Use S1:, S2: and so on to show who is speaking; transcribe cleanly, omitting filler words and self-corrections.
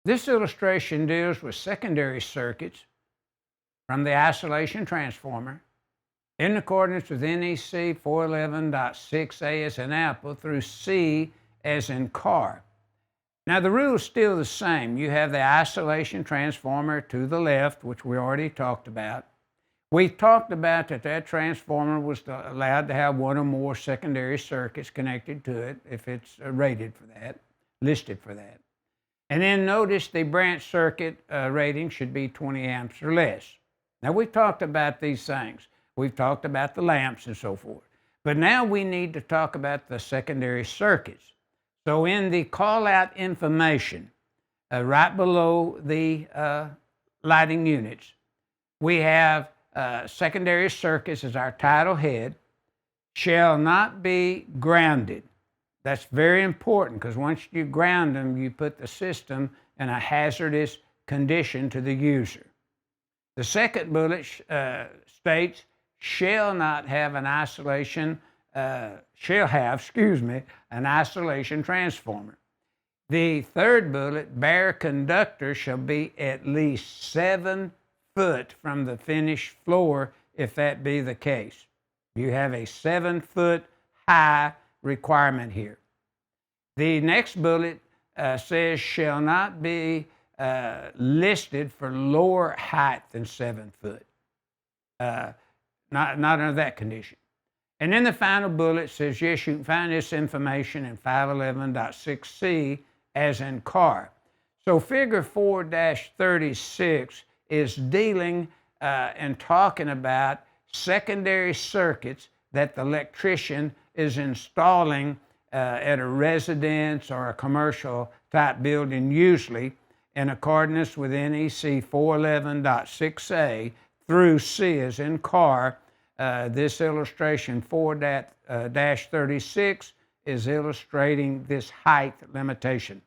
S1: This illustration deals with secondary circuits from the isolation transformer in accordance with NEC 411.6a as in apple through C as in car. Now the rule is still the same. You have the isolation transformer to the left, which we already talked about. We talked about that transformer was allowed to have one or more secondary circuits connected to it if it's rated for that, listed for that. And then notice the branch circuit rating should be 20 amps or less. Now we've talked about these things. We've talked about the lamps and so forth. But now we need to talk about the secondary circuits. So in the call-out information, right below the lighting units, we have secondary circuits as our title head, shall not be grounded. That's very important because once you ground them, you put the system in a hazardous condition to the user. The second bullet states, shall not have an isolation, an isolation transformer. The third bullet, bare conductor shall be at least 7 foot from the finished floor, if that be the case. You have a 7 foot high requirement here. The next bullet says shall not be listed for lower height than 7 foot. Not under that condition. And then the final bullet says, yes, you can find this information in 511.6c as in car. So figure 4-36 is dealing and talking about secondary circuits that the electrician is installing at a residence or a commercial type building, usually in accordance with NEC 411.6a through C as in car. This illustration 4-36 is illustrating this height limitation.